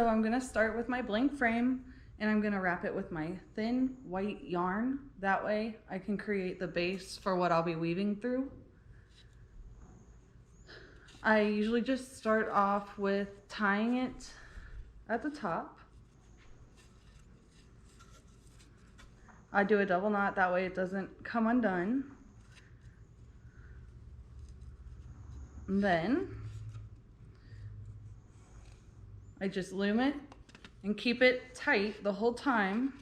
So I'm gonna start with my blank frame and I'm gonna wrap it with my thin white yarn. That way I can create the base for what I'll be weaving through. I usually just start off with tying it at the top. I do a double knot, that way it doesn't come undone. And then I just loom it and keep it tight the whole time.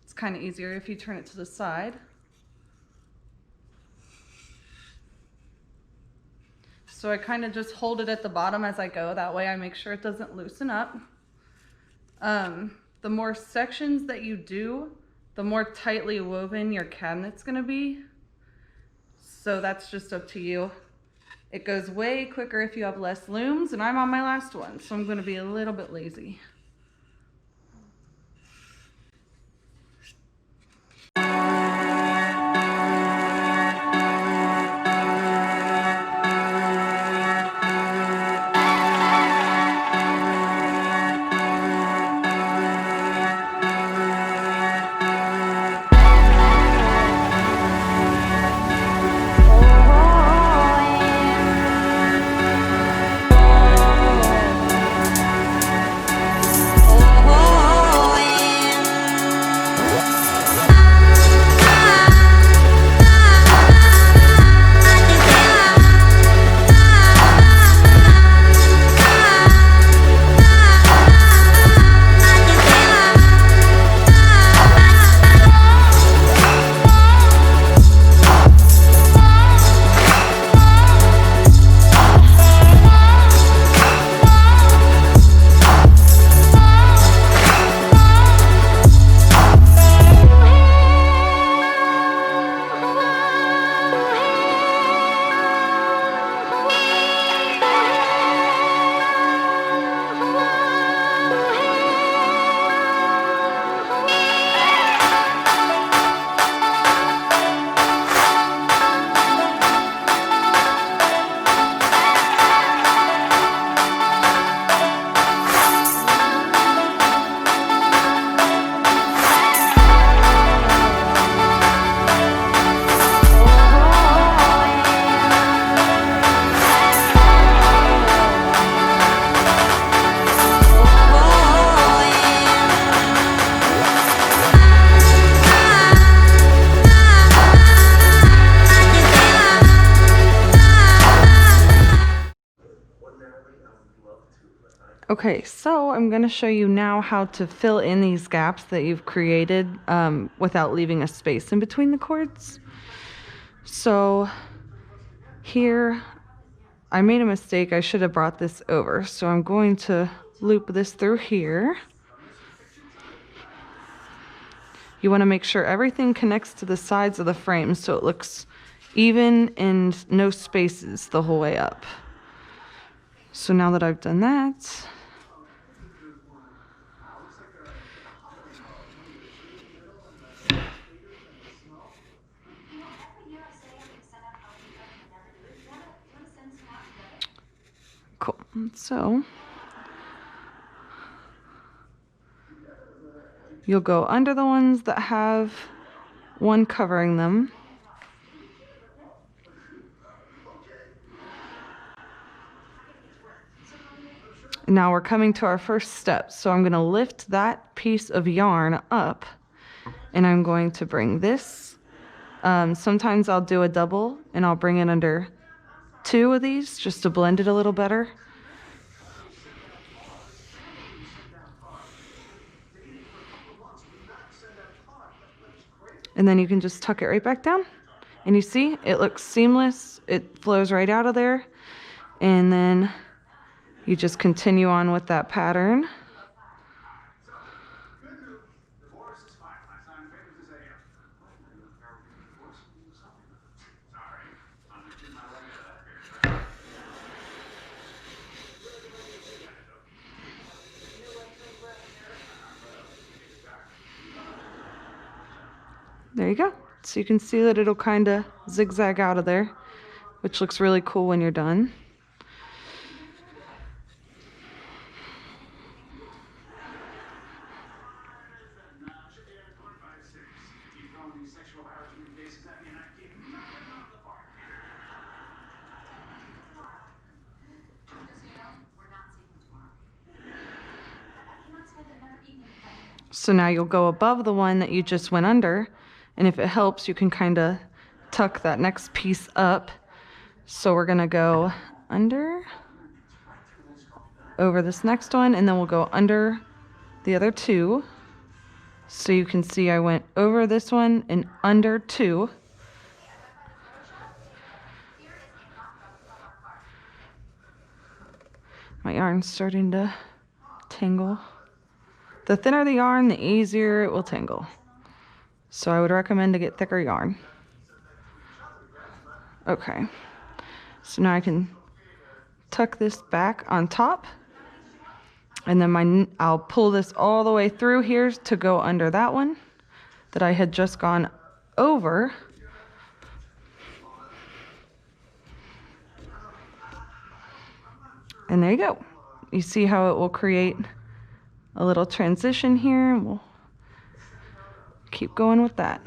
It's kind of easier if you turn it to the side. So I kind of just hold it at the bottom as I go. That way I make sure it doesn't loosen up. The more sections that you do, the more tightly woven your cabinet's gonna be. So that's just up to you. It goes way quicker if you have less looms, and I'm on my last one, so I'm gonna be a little bit lazy. Okay, so I'm going to show you now how to fill in these gaps that you've created without leaving a space in between the cords. So here, I made a mistake. I should have brought this over. So I'm going to loop this through here. You want to make sure everything connects to the sides of the frame so it looks even and no spaces the whole way up. So now that I've done that, cool. So you'll go under the ones that have one covering them. Now we're coming to our first step. So I'm going to lift that piece of yarn up and I'm going to bring this. Sometimes I'll do a double and I'll bring it under two of these just to blend it a little better. And then you can just tuck it right back down. And you see, it looks seamless. It flows right out of there. And then you just continue on with that pattern. There you go. So you can see that it'll kind of zigzag out of there. which looks really cool when you're done. So now you'll go above the one that you just went under, and if it helps, you can kind of tuck that next piece up. So we're gonna go under, over this next one, and then we'll go under the other two. So you can see I went over this one and under two. My yarn's starting to tangle. The thinner the yarn, the easier it will tangle. So I would recommend to get thicker yarn. Okay, so now I can tuck this back on top, and then I'll pull this all the way through here to go under that one that I had just gone over. And there you go. You see how it will create a little transition here, and we'll keep going with that.